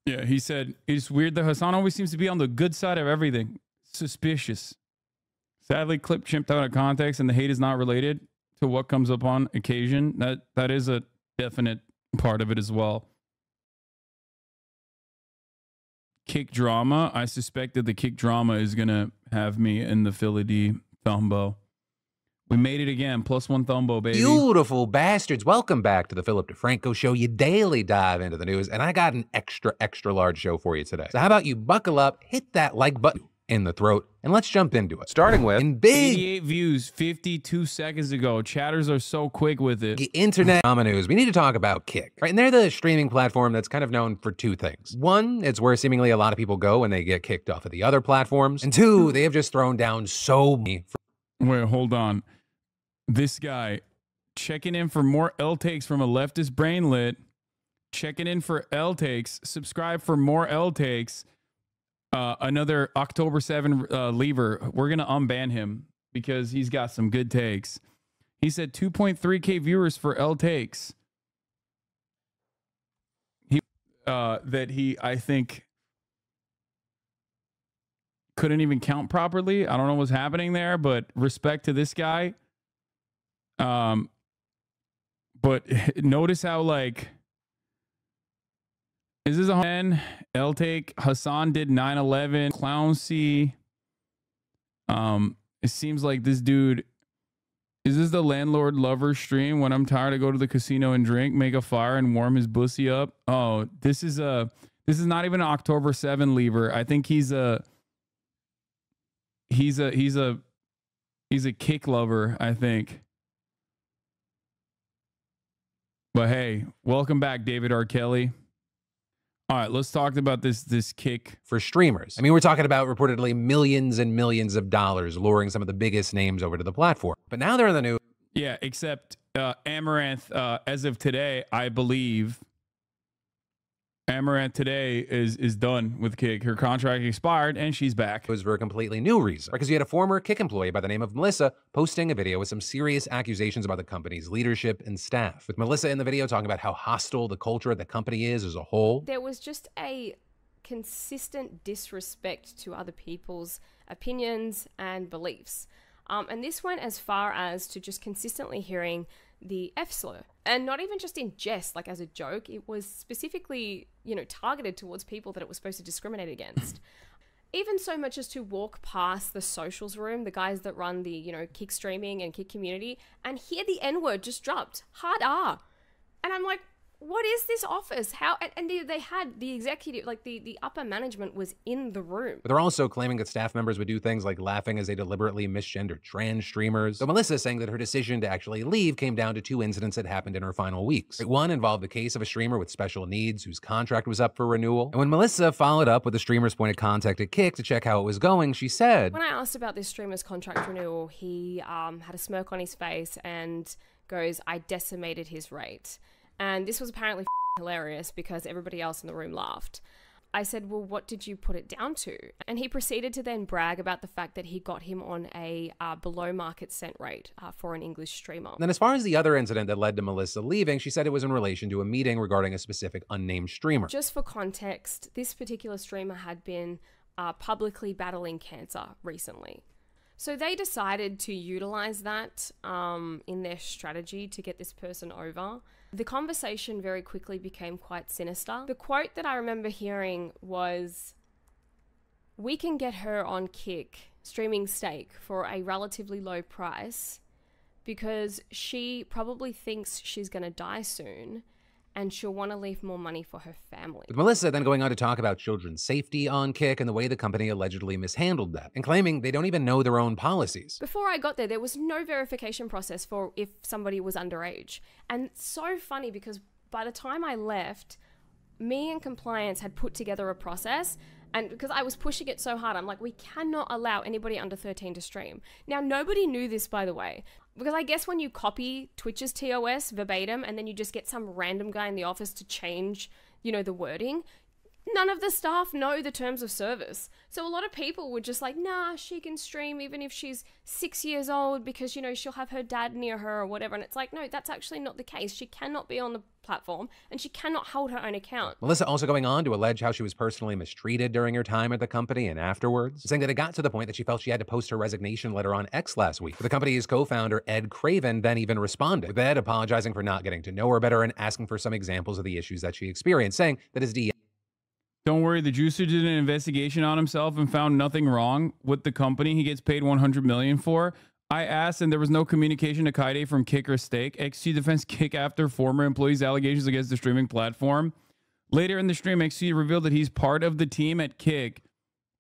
Yeah, he said, it's weird that Hasan always seems to be on the good side of everything. Suspicious. Sadly, clip chimped out of context and the hate is not related to what comes up on occasion. That is a definite part of it as well. Kick drama. I suspect that the kick drama is going to have me in the Philly D thumbo. We made it again. +1 thumbo, baby. Beautiful bastards. Welcome back to the Philip DeFranco Show. You daily dive into the news, and I got an extra, extra large show for you today. So how about you buckle up, hit that like button in the throat, and let's jump into it. Starting with, in big 88 views 52 seconds ago. Chatters are so quick with it. the internet drama news, we need to talk about Kick, right? And they're the streaming platform that's kind of known for two things. One, it's where seemingly a lot of people go when they get kicked off of the other platforms. And two, they have just thrown down so many. Wait, hold on. This guy checking in for more L takes from a leftist brainlet. Checking in for L takes. Subscribe for more L takes. Another October 7 lever. We're going to unban him because he's got some good takes. He said 2.3K viewers for L takes. I think, couldn't even count properly. I don't know what's happening there, but respect to this guy. But notice how, like, is this a 10? L take. Hasan did 9/11. Clown C. It seems like this dude. Is this the landlord lover stream when I'm tired to go to the casino and drink, make a fire and warm his bussy up? Oh, this is not even an October 7 lever. I think he's a kick lover, I think. But hey, welcome back, David R. Kelly. All right, let's talk about this kick For streamers. I mean, we're talking about reportedly millions and millions of dollars luring some of the biggest names over to the platform. But now they're in the news. Yeah, except Amaranth, as of today, I believe Amaranth today is done with Kick. Her contract expired and she's back. It was for a completely new reason. Because you had a former Kick employee by the name of Melissa posting a video with some serious accusations about the company's leadership and staff. With Melissa in the video talking about how hostile the culture at the company is as a whole. There was just a consistent disrespect to other people's opinions and beliefs. And this went as far as to just consistently hearing the F slur. And not even just in jest, like as a joke. It was specifically, targeted towards people that it was supposed to discriminate against. Even so much as to walk past the socials room, the guys that run the, Kick streaming and Kick community, and hear the N-word just dropped. Hard R. And I'm like, what is this office? How? And they had the executive, like the upper management was in the room. But they're also claiming that staff members would do things like laughing as they deliberately misgendered trans streamers. So Melissa is saying that her decision to actually leave came down to two incidents that happened in her final weeks. One involved the case of a streamer with special needs whose contract was up for renewal. And when Melissa followed up with the streamer's point of contact at Kick to check how it was going, she said, when I asked about this streamer's contract renewal, he had a smirk on his face and goes, I decimated his rate. And this was apparently hilarious because everybody else in the room laughed. I said, well, what did you put it down to? And he proceeded to then brag about the fact that he got him on a below market cent rate for an English streamer. Then as far as the other incident that led to Melissa leaving, she said it was in relation to a meeting regarding a specific unnamed streamer. Just for context, this particular streamer had been publicly battling cancer recently. So they decided to utilize that in their strategy to get this person over. The conversation very quickly became quite sinister. The quote that I remember hearing was, we can get her on Kick streaming steak for a relatively low price because she probably thinks she's going to die soon and she'll want to leave more money for her family. With Melissa then going on to talk about children's safety on Kick and the way the company allegedly mishandled that, and claiming they don't even know their own policies. Before I got there was no verification process for if somebody was underage. And it's so funny because by the time I left, me and compliance had put together a process, and because I was pushing it so hard, I'm like, we cannot allow anybody under 13 to stream. Now, nobody knew this, by the way, because I guess when you copy Twitch's TOS verbatim and then you just get some random guy in the office to change, the wording, none of the staff know the terms of service. So a lot of people were just like, nah, she can stream even if she's 6 years old because, you know, she'll have her dad near her or whatever. And it's like, no, that's actually not the case. She cannot be on the platform and she cannot hold her own account. Melissa also going on to allege how she was personally mistreated during her time at the company and afterwards, saying that it got to the point that she felt she had to post her resignation letter on X last week. The company's co-founder, Ed Craven, then even responded, with Ed apologizing for not getting to know her better and asking for some examples of the issues that she experienced, saying that his DM... Don't worry, the juicer did an investigation on himself and found nothing wrong with the company he gets paid $100 million for. I asked, and there was no communication to Kaide from Kick or Stake. XG defends Kick after former employees' allegations against the streaming platform. Later in the stream, XG revealed that he's part of the team at Kick,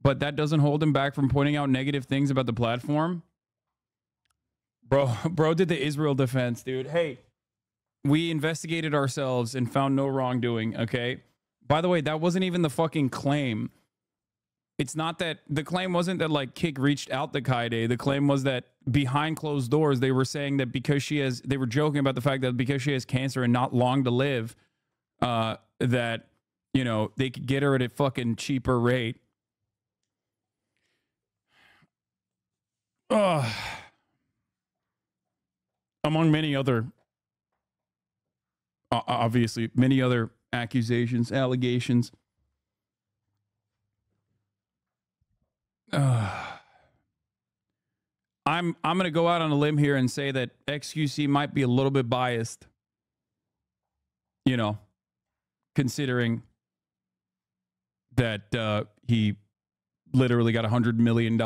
but that doesn't hold him back from pointing out negative things about the platform. Bro did the Israel defense, dude. Hey, we investigated ourselves and found no wrongdoing, okay? By the way, that wasn't even the fucking claim. It's not that the claim wasn't that like Kick reached out to Kaide. The claim was that behind closed doors, they were saying that because they were joking about the fact that because she has cancer and not long to live, that, you know, they could get her at a fucking cheaper rate. Among many other, obviously, many other accusations, allegations. I'm going to go out on a limb here and say that XQC might be a little bit biased, you know, considering that he literally got $100 million.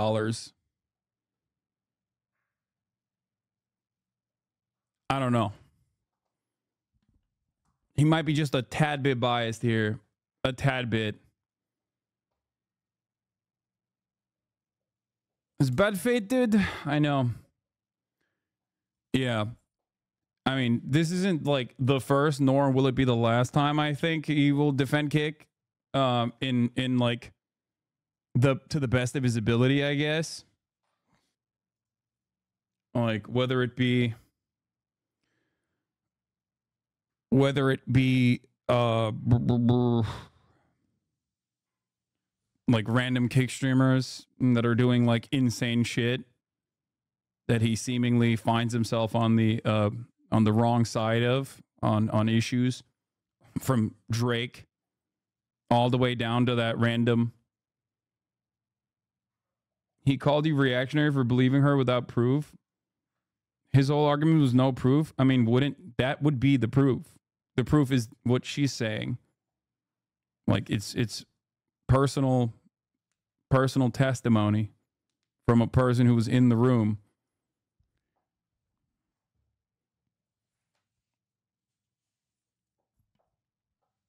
I don't know. He might be just a tad bit biased here. A tad bit. It's bad faith, dude. I know. Yeah. I mean, this isn't like the first, nor will it be the last time I think he will defend Kick in like to the best of his ability, I guess. Like whether it be like random Kick streamers that are doing like insane shit that he seemingly finds himself on the wrong side of on issues, from Drake all the way down to that random. He called you reactionary for believing her without proof. His whole argument was no proof. I mean, that would be the proof? The proof is what she's saying. Like it's personal testimony from a person who was in the room.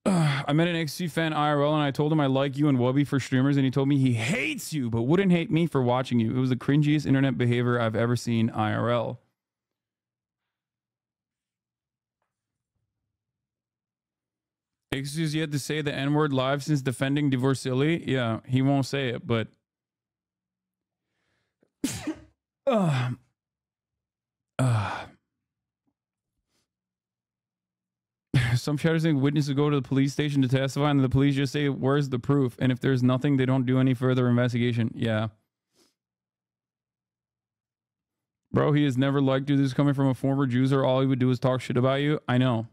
I met an XC fan IRL and I told him I like you and Wubby for streamers, and he told me he hates you but wouldn't hate me for watching you. It was the cringiest internet behavior I've ever seen IRL. Excuse yet to say the N-word live since defending Divorcilli. Yeah, he won't say it, but some shadows think witnesses go to the police station to testify and the police just say, where's the proof? And if there's nothing, they don't do any further investigation. Yeah. Bro, he has never liked you. This is coming from a former juicer. All he would do is talk shit about you. I know.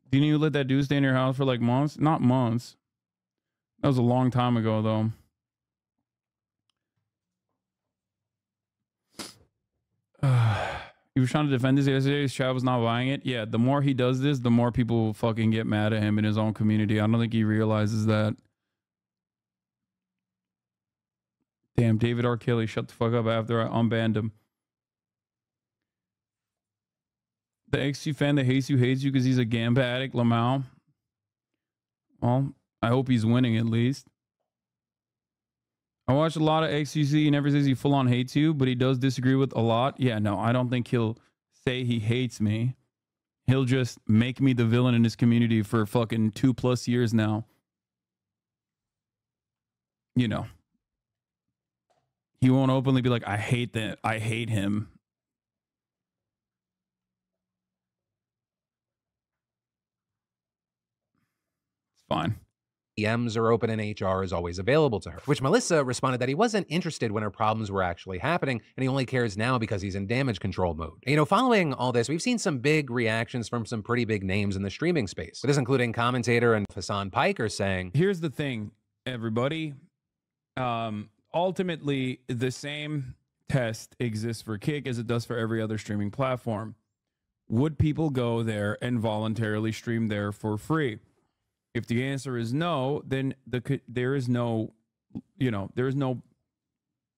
Didn't you let that dude stay in your house for like months? Not months. That was a long time ago, though. He was trying to defend this yesterday. His chat was not buying it. Yeah, the more he does this, the more people fucking get mad at him in his own community. I don't think he realizes that. Damn, David R. Kelly, shut the fuck up after I unbanned him. The XG fan that hates you because he's a Gamba addict, Lamau. Well, I hope he's winning at least. I watch a lot of XQC. He never says he full on hates you, but he does disagree with a lot. Yeah, no, I don't think he'll say he hates me. He'll just make me the villain in his community for fucking 2+ years now. You know. He won't openly be like, I hate that. I hate him. Fine. DMs are open and HR is always available to her. Which Melissa responded that he wasn't interested when her problems were actually happening, and he only cares now because he's in damage control mode. You know, following all this, we've seen some big reactions from some pretty big names in the streaming space. This including commentator and Hasan Piker saying, here's the thing, everybody. Ultimately, the same test exists for Kick as it does for every other streaming platform. Would people go there and voluntarily stream there for free? If the answer is no, then there is no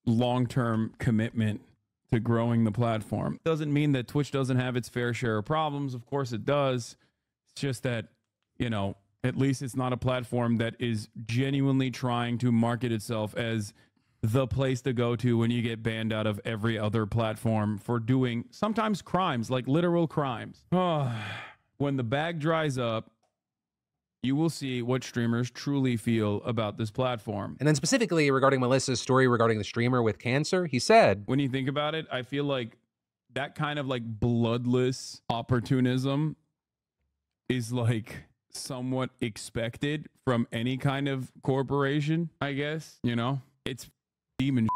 long-term commitment to growing the platform. Doesn't mean that Twitch doesn't have its fair share of problems. Of course it does. It's just that, you know, at least it's not a platform that is genuinely trying to market itself as the place to go to when you get banned out of every other platform for doing sometimes crimes, like literal crimes. When the bag dries up, you will see what streamers truly feel about this platform. And then specifically regarding Melissa's story regarding the streamer with cancer, he said, when you think about it, I feel like that kind of like bloodless opportunism is like somewhat expected from any kind of corporation, I guess. You know, it's demon.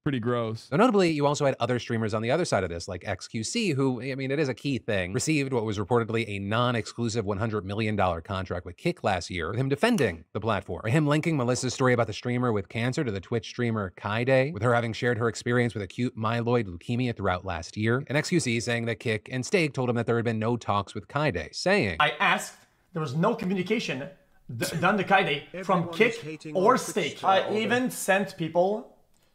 Pretty gross. So notably, you also had other streamers on the other side of this, like XQC, who, I mean, it is a key thing, received what was reportedly a non-exclusive $100 million contract with Kick last year, with him defending the platform. Or him linking Melissa's story about the streamer with cancer to the Twitch streamer Kaide, with her having shared her experience with acute myeloid leukemia throughout last year. And XQC saying that Kick and Steak told him that there had been no talks with Kaide, saying, I asked, there was no communication done to Kaide from Kick or Steak. I even sent people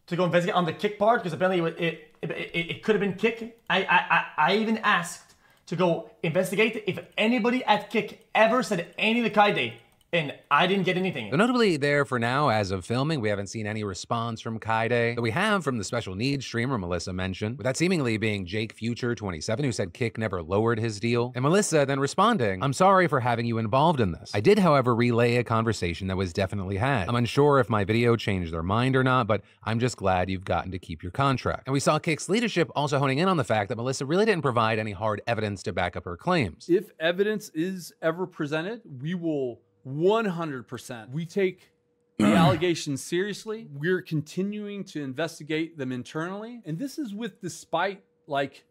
to go investigate on the Kick part, because apparently it could have been Kick. I even asked to go investigate if anybody at Kick ever said anything to Kaide, and I didn't get anything. So notably there for now, as of filming, we haven't seen any response from Kaide, but we have from the special needs streamer Melissa mentioned, with that seemingly being Jake Future 27, who said Kick never lowered his deal. And Melissa then responding, I'm sorry for having you involved in this. I did, however, relay a conversation that was definitely had. I'm unsure if my video changed their mind or not, but I'm just glad you've gotten to keep your contract. And we saw Kick's leadership also honing in on the fact that Melissa really didn't provide any hard evidence to back up her claims. If evidence is ever presented, we will 100%. We take the allegations seriously. We're continuing to investigate them internally. And this is with despite, like,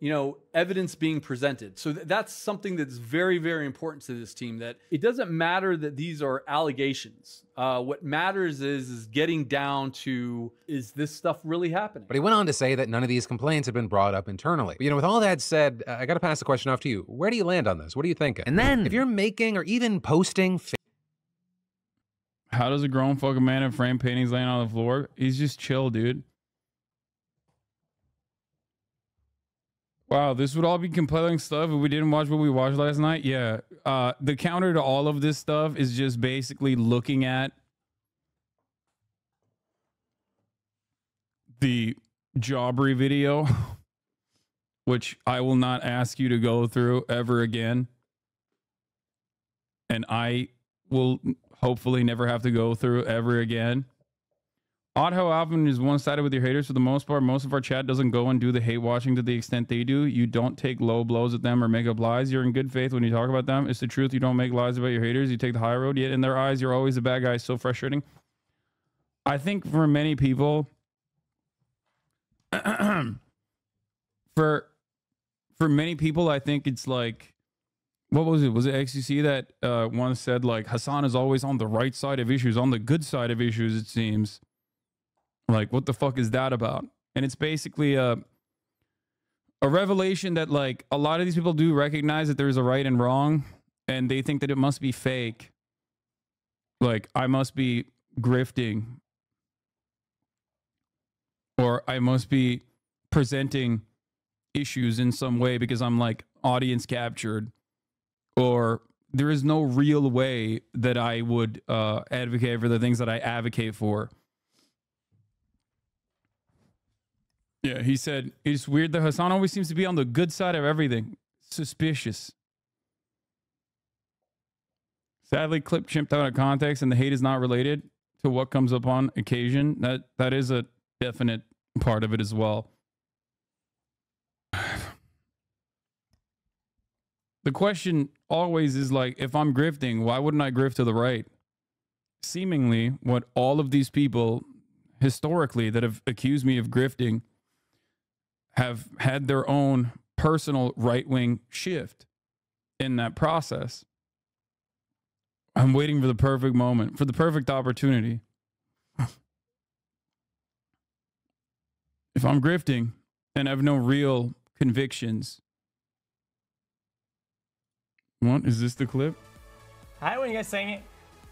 you know, evidence being presented. So that's something that's very, very important to this team, that it doesn't matter that these are allegations. What matters is getting down to, is this stuff really happening? But he went on to say that none of these complaints have been brought up internally. But, you know, with all that said, I got to pass the question off to you. Where do you land on this? What are you thinking? And then if you're making or even posting how does a grown fucking man have frame paintings laying on the floor? He's just chill, dude. Wow, this would all be compelling stuff if we didn't watch what we watched last night. Yeah. The counter to all of this stuff is just basically looking at the Jawbreak video, which I will not ask you to go through ever again. And I will hopefully never have to go through ever again. Odd how often is one-sided with your haters. For the most part, most of our chat doesn't go and do the hate watching to the extent they do. You don't take low blows at them or make up lies. You're in good faith when you talk about them. It's the truth. You don't make lies about your haters. You take the high road. Yet in their eyes, you're always a bad guy. It's so frustrating. I think for many people, for many people, I think it's like, what was it? Was it XUC that once said, like, Hasan is always on the right side of issues, on the good side of issues, it seems. Like, what the fuck is that about? And it's basically a revelation that, like, a lot of these people do recognize that there's a right and wrong, and they think that it must be fake. Like, I must be grifting, or I must be presenting issues in some way because I'm, like, audience captured, or there is no real way that I would advocate for the things that I advocate for. Yeah, he said, it's weird that Hasan always seems to be on the good side of everything. Suspicious. Sadly, clip chimped out of context and the hate is not related to what comes up on occasion. That is a definite part of it as well. The question always is like, if I'm grifting, why wouldn't I grift to the right? Seemingly, what all of these people historically that have accused me of grifting have had their own personal right-wing shift in that process. I'm waiting for the perfect moment, for the perfect opportunity. If I'm grifting and have no real convictions. What? Is this the clip? I hate when you guys saying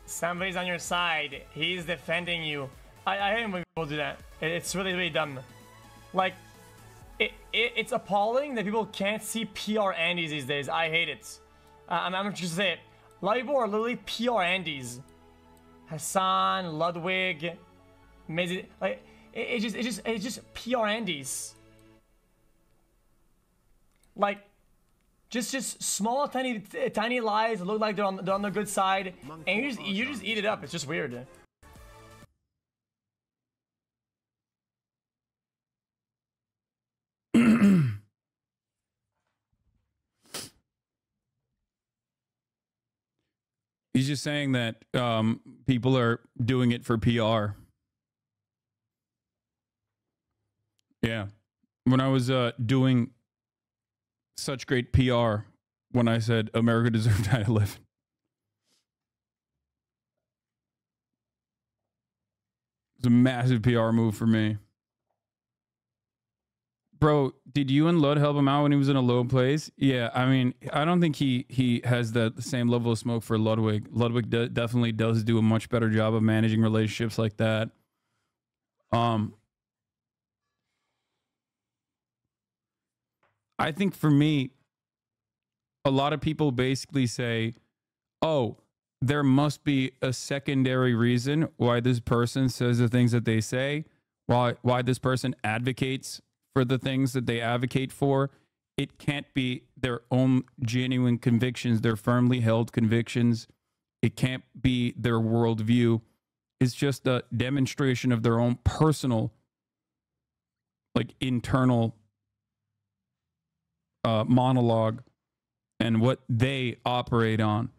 somebody's on your side, he's defending you. I hate when people do that. It's really, really dumb. Like, it's appalling that people can't see PR Andes these days. I hate it. I'm just say it. A lot of people are literally PR Andes. Hasan, Ludwig, Mezi, like it's just PR Andes. Like, just small, tiny lies that look like they're on the good side, and you just eat it up. It's just weird. He's just saying that people are doing it for PR. Yeah. When I was doing such great PR when I said America deserved 9/11. It's a massive PR move for me. Bro, did you and Lud help him out when he was in a low place? Yeah, I mean, I don't think he has the same level of smoke for Ludwig. Ludwig definitely does do a much better job of managing relationships like that. I think for me, a lot of people basically say, oh, there must be a secondary reason why this person says the things that they say, why this person advocates for the things that they advocate for. It can't be their own genuine convictions, their firmly held convictions. It can't be their worldview. It's just a demonstration of their own personal, like, internal monologue and what they operate on.